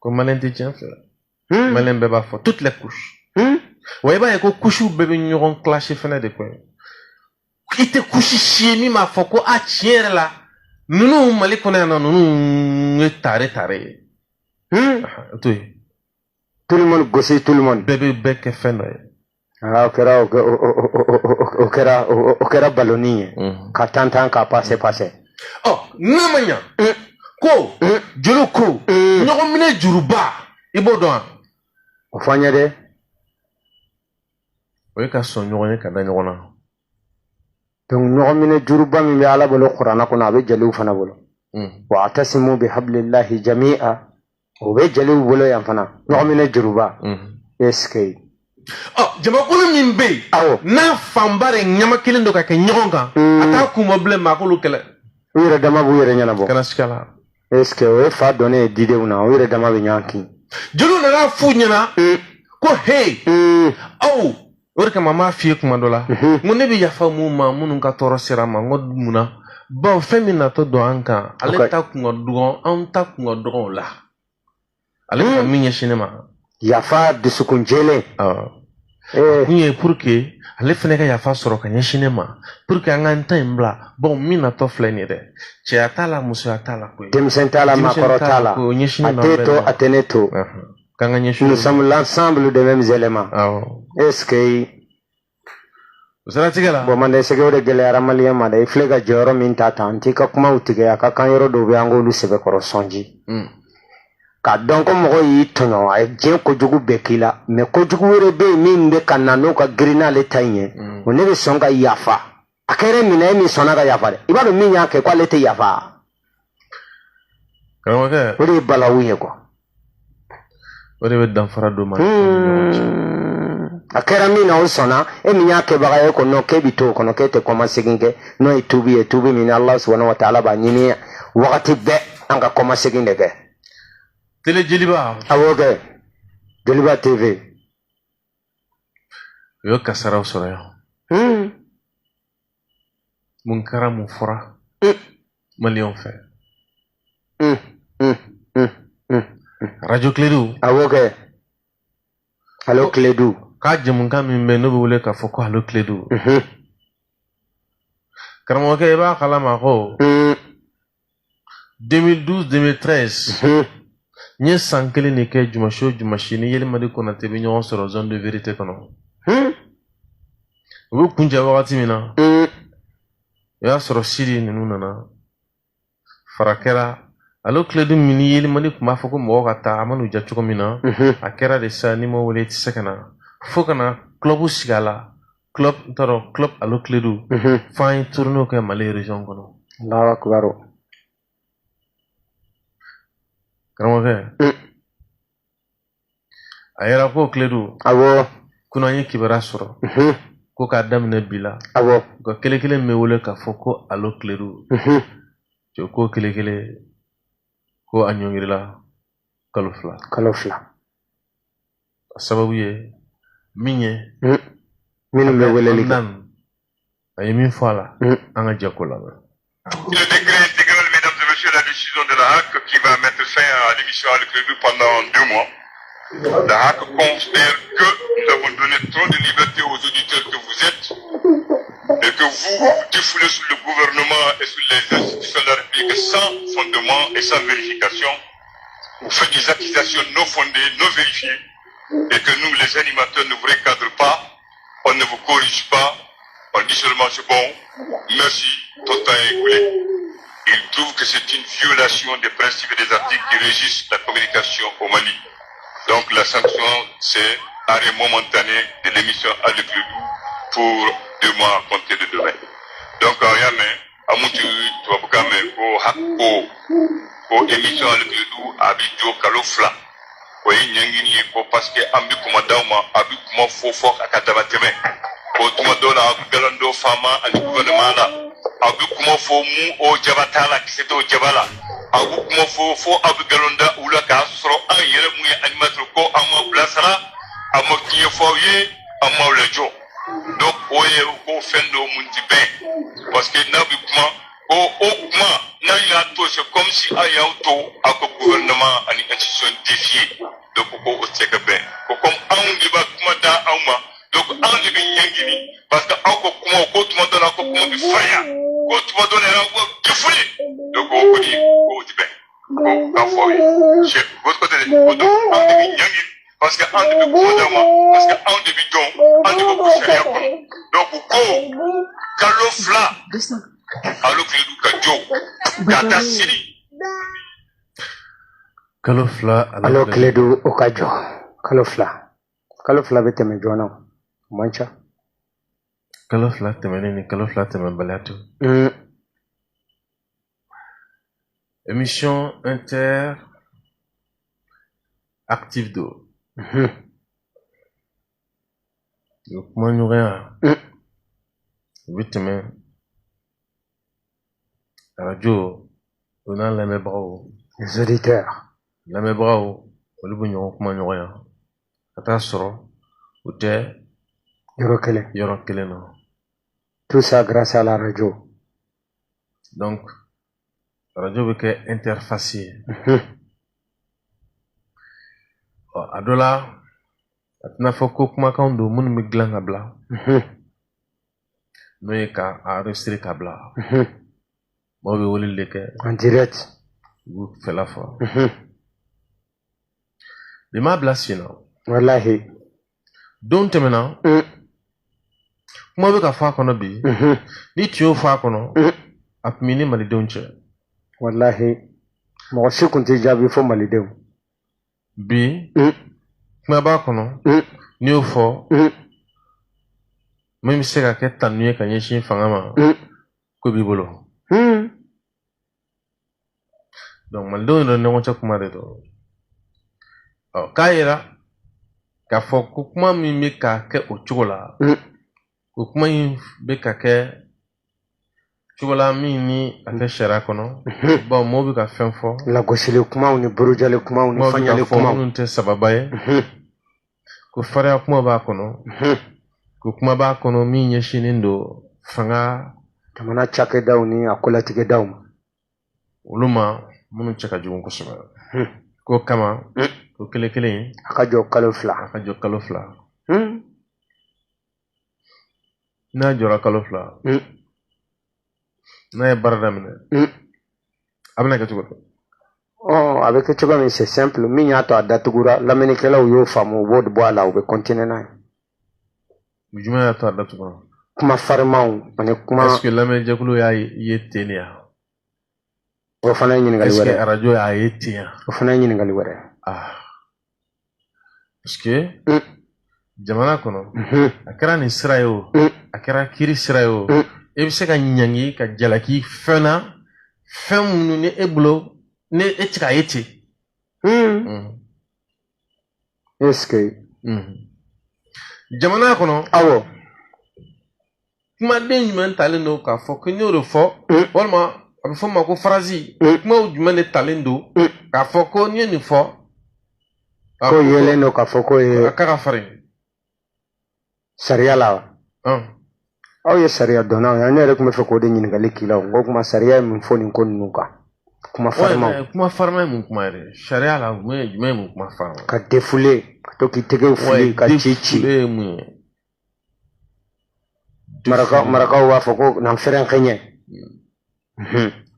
Comme malin de tiens fait. Malin bébé fort. Toutes les couches. Ouais, bah, y'a couche ou bébé n'auront clashé fenêtre de quoi. Il te couche chier, mi ma foko, ah, tiens, là. Nous, malé connaît, non, nous, taré. Tout le monde gosse, tout le monde. Bébé bec fenêtre. Ah, okera balloni. Ka tantan ka passé. Oh, namanya. Ko, jolo ko. Nyoko mine juruba. Ibo doan. O fanya de. Oye ka son nyoko ka da nyoko na. Donc nyoko mine juruba mi be ala bolo qur'ana ko na be jalu fana bolo. Wa atasimu bi hablillahi jami'a. O be jalu bolo yan fana. Nyoko mine juruba. Eske. Oh, jamakulu min be. Awo. Na fambare nyama kelen do ka ke nyoko kan. Ata kuma ble makulu kele. Uyere dama bu yere nyana bo. Kana skala. Est-ce que o fa donné dide una uyere dama be nyanki. Julu na fu nyana. Ko hey. Oh, ori ka mama fi kuma dola. Ngone bi yafa mu ma munun ka toro sira ma ngod muna. Bon femina to do anka. Ale ta kungo dogon, an ta kungo dogon la. Ale ka minye shinema. Yafa de sukunjele. Kunye pour que ale fene ka yafa soro ka nyeshine ma pour que anga ntan bla bon mina to fleni de che atala muso atala ko Demsen tala makoro tala ateto ateneto kanga nyeshu nous sommes l'ensemble des mêmes éléments. Est-ce que usara tigala bo mande sege de gele aramalien ma de flega joro min tata antika kuma utige aka kan yoro do be angolu sebe koro sonji ka donc mo yi tono ay je ko jugu bekila me ko jugu wore be min be kanano ka grina le tanye o ne be songa yafa akere mina mi sona ga yafa ibado min yake kwa lete yafa kama ke ori balawiye ko ori be dan fara do ma akera mina o sona e min yake baga ko no ke bito ko no ke te koma seginge no itubi min Allah subhanahu wa ta'ala ba nyini wakati be anga koma seginde ke Télé Djeliba. Awoge. Djeliba TV. Yo kasara usora yo. Munkara mufura. Malion fait. Radio Clédou. Awoge. Allo Clédou. Ka jemunka mimbe no bule ka foko allo Clédou. Karamoke eba kala mako. 2012-2013. Nye sankele ne ke jumashini yeli madi kona tebe nyon soro zone de vérité kono. Ubu kunja wakati mina. Ya soro siri ninu nana. Farakera. Alo Clédou mini yeli madi kuma foko mwoka ta amanu jachuko mina. Akera de sa nimo wale tisekana. Fokana clubu sigala. Club alo Clédou. Fain tourno ke male region kono. Allahu akbar. Karamoke. Ayera ko Clédou. Awo. Kuna nye kibara soro. Ko ka damine bila. Awo. Ko kele me wole ka foko alo Clédou. Ko kele ko anyongirila kalofla. Sababu ye minye. Minu me wole liga. Aye min fala. Anga jakola. Le décret intégral, mesdames et messieurs, la décision de la HAC qui va mettre fin à l'émission à Clédou pendant 2 mois. La HAC considère que nous avons donné trop de liberté aux auditeurs que vous êtes et que vous défoulez sur le gouvernement et sur les institutions de la République sans fondement et sans vérification. Vous faites des accusations non fondées, non vérifiées et que nous, les animateurs, ne vous recadrent pas, on ne vous corrige pas, on dit seulement c'est bon, merci, ton temps est écoulé. Il trouve que c'est une violation des principes et des articles qui régissent la communication au Mali. Donc la sanction, c'est arrêt momentané de l'émission à Clédou pour 2 mois à compter de demain. Donc Ariane, à mon tour, tu vas pas pour émission à Clédou, habito kalofla. Oui, nyangini parce que ambi commandant abi comment fort à katabateme. Pour tout le monde là, galando fama à gouvernement là. Abu kuma fo mu o jabatala kiseto jabala abu kuma fo abu galonda ula ka soro an yere mu ya animateur ko amma blasara amma kiye fo ye amma lejo donc oye ko fendo mun ti ben parce que na bi kuma c'est comme si il y a un gouvernement a une institution défiée. Donc, on sait que ben, comme on va donc on devait y parce que on comment tu m'as donné comment tu fais, quand tu m'as donné un tu fais. Donc, on dit, ben, votre côté, on devait y parce que on devait parce que on devait faire. Donc, Kalofla, alors que nous Kalofla, alors que du okajo. Kalofla bete me jono. Mancha. Kalofla temenini, Kalofla temen balatu. Émission interactive d'eau. Donc, moi, nous rien. Vite, radio, on a les bras. Les auditeurs. Les bras, on le bouillon, comment nous rien. Attention, ou t'es. Yorokele, non. Tout ça grâce à la radio. Donc, la radio veut qu'elle interfacier. Adola, atina foko kuma kando mun miglan kabla. Nous ka enregistrer kabla. Moi je voulais le que. En direct. Vous faites la fois. Les ma blasi non. Wallahi. Donc maintenant. Moi je veux faire kono bi. Ni tu veux faire kono. Apmini malidonche. Wallahi. Moi je compte jabi fo malideu. Bi. Kuma ba kono. Ni o fo. Même si c'est que tanouye quand yeshin fangama. Ko bibolo. Donc maldo no ne wacha kuma de to. Kaira ka fo kuma mi me ka ke ochola. Kuma yin be ka ke chola mi ni ate shara kono. Bon mo bi ka fen fo. La gosile kuma ni burujale kuma ni fanyale kuma mo nte sababaye. Ko fara kuma ba kono. Ko kuma ba kono mi nyeshinindo fanga tamana chake dawni akola tige dawma. Uluma munu chaka jugun kusuma. Ko kama ko kele akajo kalofla. Na jora kalofla. Na barada mine. Abna ka tugo. Avec que tu vas c'est simple, minyato adatugura lamenikela uyo famu word boala ube continue na. Mujuma ya to adatugo. Kuma farmau, ane kuma. Est-ce que lamene jakulo ya yetenia? O fana nyini ngali wara. Est-ce que radio ya yetia? O fana nyini ngali wara. Parce que jamana kono akara ni sirayo akara kiri sirayo e bi se ka nyangi ka jalaki fena femu ne eblo ne etika yeti est-ce que jamana kono awo kuma den juman talendo ka fo kenyo do fo walma abi fo mako frazi kuma juman de talendo ka fo ko ni fo ko yele no ka fo ko e akara farin sariya la aw ye sariya dona ya ne rek me fe ko de nyini ngali kila ngo kuma sariya mun fo ni ko nuka kuma farma mun kuma re sariya la mun kuma farma ka defule to ki tege fuli ka chichi maraka wa fo ko nan feren kenye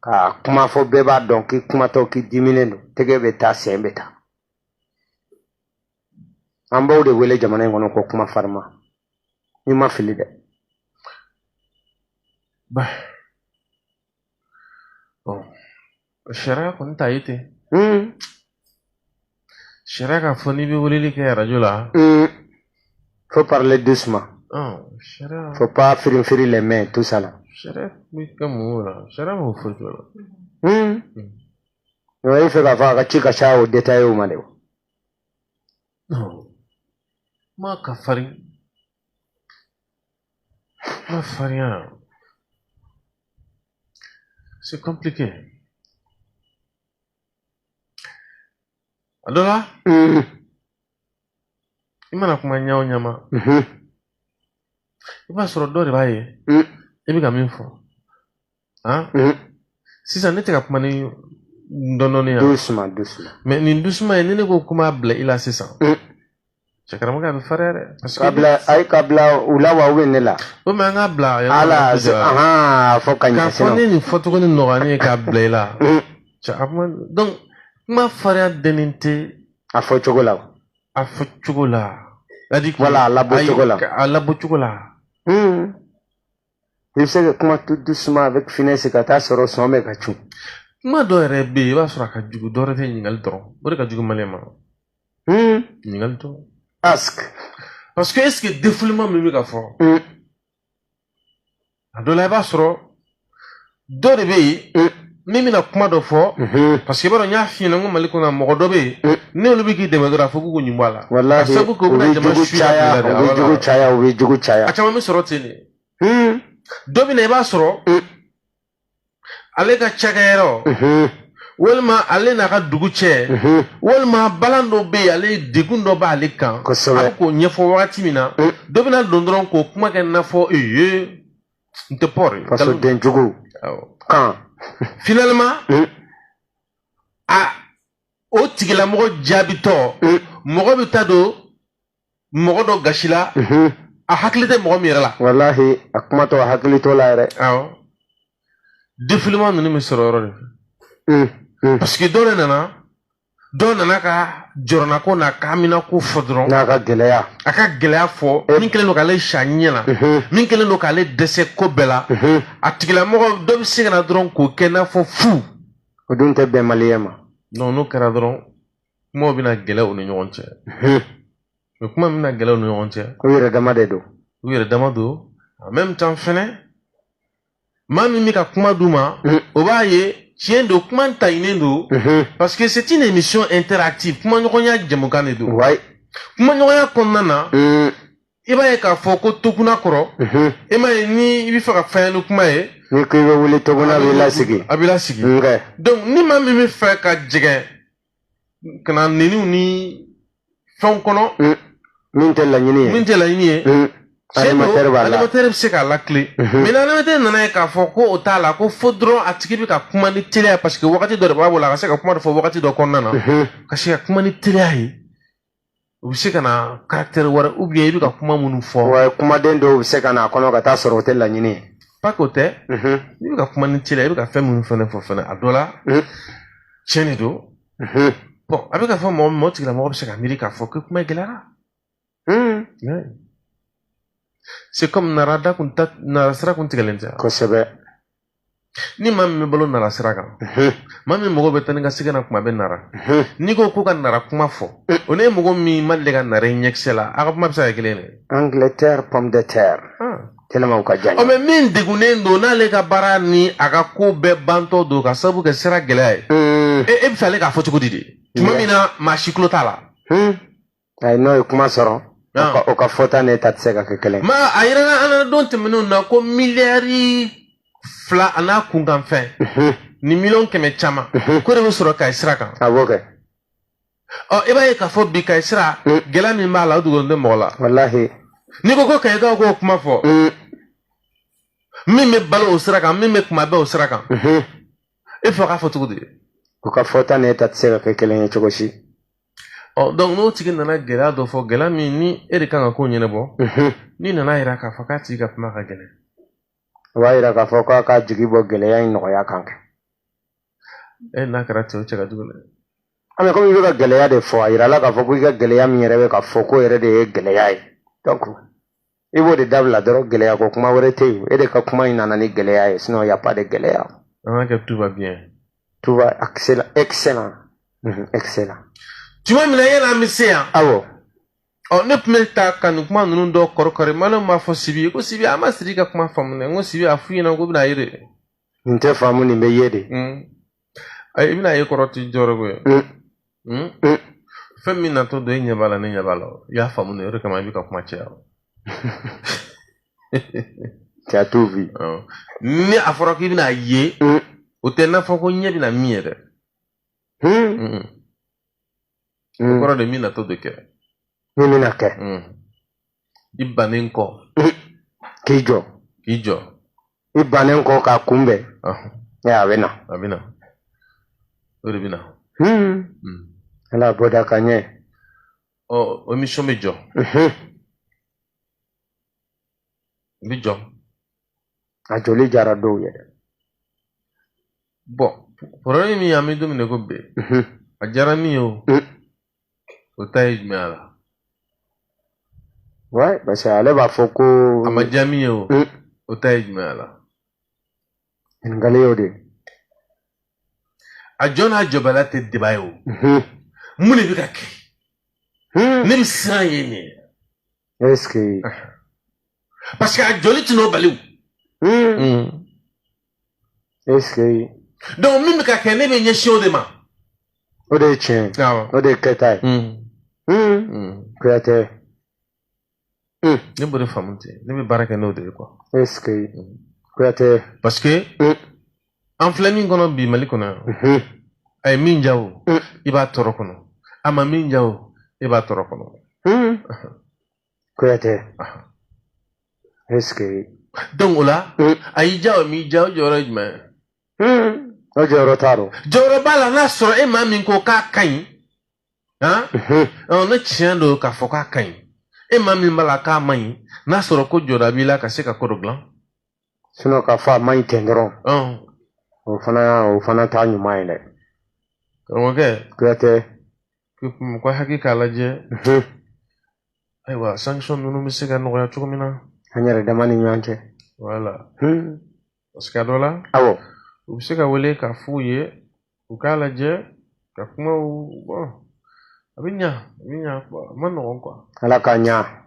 ka kuma fo beba donc ki kuma to ki diminendo tege be ta sembeta ambo de wele jamana ngono ko kuma farma ni ma fili de bah bon shara kon taite shara ka foni bi wele ke radio la faut parler doucement shara faut pas faire les mains tout ça là shara mi kamura shara mo foto ouais fait va ka chika cha au détail au maleo non ma kafari ma faria c'est compliqué adola imana kuma nyao nyama iba soro dore baye ebi ka minfo hein sisan ne tɛ ka kuma ni dɔndɔni ya doucement mais nin doucement ni ne ko kuma bila i la sisan cɛkaramɔgɔ a bɛ fariya dɛ parce que kabla ula wa we ne la o mais an ka bila ala fo ka ɲɛ sinon k'a fɔ ne nin fɔcogo ni nɔgɔyani ye k'a bila i la donc kuma fariya dɛnnen tɛ a fɔ cogo la voilà a labɔ cogo la il bɛ se ka kuma tout doucement avec finesse ka taa sɔrɔ sɔn bɛ ka cun kuma dɔ yɛrɛ bɛ yen i b'a sɔrɔ a ka jugu dɔ wɛrɛ tɛ ɲininkali dɔrɔn o de ka jugu maliyɛn ma ɲininkali dɔrɔn ask parce que est-ce que défoulement min bɛ ka fɔ a dɔ la i b'a sɔrɔ dɔ de bɛ yen min bɛna kuma dɔ fɔ parce que i b'a dɔn n y'a f'i ɲɛna n ko mali kɔnɔ mɔgɔ dɔ bɛ yen n'olu bɛ k'i dɛmɛ dɔrɔn a fɔ k'u ɲin bɔ a la walahi a sabu k'u bɛna jama suya u bɛ jugu caya a caman bɛ sɔrɔ ten de dɔ bɛ na i b'a sɔrɔ ale ka cakɛyɔrɔ walima ale n'a ka dugu cɛ walima balan dɔ bɛ yen ale degun dɔ b'ale kan a bɛ k'o ɲɛfɔ wagati min na dɔ bɛna don dɔrɔn k'o kuma kɛ n'a fɔ n tɛ pɔri faso den jugu kan finalement o tigilamɔgɔ jaabitɔ mɔgɔ bɛ taa don mɔgɔ dɔ gasi la a hakili tɛ mɔgɔ min yɛrɛ la walahi a kuma tɔ a hakili t'o la yɛrɛ awɔ défilement ninnu bɛ sɔrɔ yɔrɔ de fɛ parce que dɔ nana ka jɔrɔnako n'a ka haminako fɔ dɔrɔn n'a ka gɛlɛya a ka gɛlɛya fɔ min kɛlen don k'ale sa ɲɛ na min kɛlen don k'ale dɛsɛ ko bɛɛ la a tigilamɔgɔ dɔ bɛ se ka na dɔrɔn k'o kɛ n'a fɔ fu o dun tɛ bɛn maliyɛn ma non n'o kɛra dɔrɔn kumaw bɛna gɛlɛya u ni ɲɔgɔn cɛ mais kuma bɛna gɛlɛya u ni ɲɔgɔn cɛ u yɛrɛ dama de don en même temps fɛnɛ maa min bɛ ka kuma d'u ma o b'a ye tiɲɛ don kuma taɲinen don parce que c'est une émission interactive kumaɲɔgɔnya jamukan de don kumaɲɔgɔnya kɔnɔna na i b'a ye k'a fɔ ko tokuna kɔrɔ i m'a ye ni i bɛ fɛ ka fɛn ni kuma ye ni ko i bɛ wuli tokuna a b'i lasigi donc ni maa min bɛ fɛ ka jɛgɛ ka na neniw ni fɛnw kɔnɔ min tɛ laɲini ye animateur bɛ se k'a lakile mais animateur nana ye k'a fɔ ko o t'a la ko fo dɔrɔn a tigi bɛ ka kuma ni teliya parce que wagati dɔ de b'a bolo a ka se ka kuma dɔ fɔ wagati dɔ kɔnɔna na ka se ka kuma ni teliya ye u bɛ se ka na caractère wɛrɛ ou bien i bɛ ka kuma minnu fɔ kumaden dɔw bɛ se ka na a kɔnɔ ka taa sɔrɔ o tɛ laɲini ye pas que o tɛ n'i bɛ ka kuma ni teliya i bɛ ka fɛn minnu fɛnɛ fɔ fɛnɛ a dɔ la tiɲɛ de don bon a bɛ ka fɔ mɔgɔ tigilamɔgɔ bɛ se ka miiri k'a fɔ ko kuma gɛlɛyara c'est comme nara sira kun tigɛlen tɛ kosɛbɛ ni maa min bɛ balo nara sira kan maa min mɔgɔ bɛ taa ni ka segin na kuma bɛ nara n'i ko k'u ka nara kuma fɔ o ne ye mɔgɔ min ma deli ka nara in ɲɛkisɛ la a ka kuma bɛ se ka kɛ kelen ye Angleterre pomme de terre tellement u ka jan mais min degunnen don n'ale ka baara ni a ka ko bɛɛ bantɔ don ka sababu kɛ sira gɛlɛya ye e bɛ fɛ ale k'a fɔ cogo di de tuma min na maa si tulo t'a la ayi n'o ye kuma sɔrɔ o ka fɔta ne ta tɛ se ka kɛ kelen ma a yɛrɛ an na don tɛmɛnenw na ko miliyari 2 a n'a kunkanfɛn ni 100,000 caman ko de bɛ sɔrɔ Kayi sira kan a b'o kɛ i b'a ye k'a fɔ bi Kayi sira gɛlɛya min b'a la o dogolen tɛ mɔgɔ la walahi n'i ko ko Kayikaw k'o kuma fɔ min bɛ balo o sira kan min bɛ kuma bɛɛ o sira kan e fɛ k'a fɔ cogo di u ka fɔta ne ta tɛ se ka kɛ kelen ye cogo si donc n'o tigi nana gɛlɛya dɔ fɔ gɛlɛya min ni e de kan ka ko ɲɛnabɔ n'i nana jira k'a fɔ k'a tigi ka kuma ka gɛlɛn o b'a jira k'a fɔ k'a ka jigi bɔ gɛlɛya in nɔgɔya kan n'a kɛra cɛ o cɛ ka jugu dɛ mais comme i bɛ ka gɛlɛya de fɔ a yirala k'a fɔ ko i ka gɛlɛya min yɛrɛ bɛ ka fɔ ko yɛrɛ de ye gɛlɛya ye donc i b'o de dabila dɔrɔn gɛlɛya ko kuma wɛrɛ tɛ yen e de ka kuma in nana ni gɛlɛya ye sinon y a pas de gɛlɛya an ka kɛ tout va bien tout va excellent tuma min na yɛlɛ an bɛ se yan awɔ ne tun bɛ taa ka nin kuma ninnu dɔw kɔrɔkɔrɔ maliyɛnw b'a fɔ Sibi ye ko Sibi an ma Sidi ka kuma faamu dɛ n ko Sibi a f'u ɲɛna ko bɛna ye de nin tɛ faamu nin bɛ ye de i bɛna ye kɔrɔ tɛ jɔyɔrɔ ko ye fɛn min natɔ don e ɲɛ b'a la ne ɲɛ b'a la i y'a faamu de o de kama i bɛ ka kuma caya tu as tout vu ni a fɔra k'i bɛna ye o tɛ n'a fɔ ko ɲɛ bɛna min ye dɛ o kɔrɔ de min natɔ de kɛ min bɛna kɛ i bannen kɔ k'i jɔ i bannen kɔ k'a kunbɛn a bɛ na a bɛ na o de bɛ na ala bɔda ka ɲɛ o émission bɛ jɔ bɛ jɔ a joli jara dɔw ye bon problème min an bɛ don min na ko bi a diyara min ye o ta ye jumɛn a la ouais parce que ale b'a fɔ ko a ma diya min ye o ta ye jumɛn a la ɲininkali y'o de a jɔ n'a jɔbala tɛ débat ye o mun de bɛ ka kɛ ne bɛ siran ye nin ye est-ce que parce que a jɔli tɛ n'o bali o est-ce que donc min bɛ ka kɛ ne bɛ ɲɛsin o de ma o de ye tiɲɛ awɔ o de ye kɛta ye kuyatɛ ne b'o de faamu ten ne bɛ baara kɛ n'o de ye quoi est-ce que kuyatɛ parce que an filɛ min kɔnɔ bi Mali kɔnɔ yan a ye min diya o i b'a tɔɔrɔ kɔnɔ a ma min diya o i b'a tɔɔrɔ kɔnɔ kuyatɛ est-ce que donc o la a y'i diya o m'i diya o jɔyɔrɔ ye jumɛn o jɔyɔrɔ t'a rɔ jɔyɔrɔ b'a la n'a sɔrɔ e maa min ko k'a ka ɲi ne tiɲɛ don k'a fɔ k'a ka ɲi e maa min b'a la k'a man ɲi n'a sɔrɔ ko jɔda b'i la ka se ka ko dɔ dilan sinon k'a fɔ a man ɲi ten dɔrɔn o fana t'a ɲuman ye dɛ karamɔgɔkɛ kuyatɛ ko hakili k'a lajɛ ayiwa sanction ninnu bɛ se ka nɔgɔya cogo min na an yɛrɛ dama ni ɲɔgɔn cɛ voilà parce que a dɔ la awɔ u bɛ se ka wele k'a f'u ye u k'a lajɛ ka kumaw bon a bɛ ɲa a ma nɔgɔn quoi ala k'a ɲa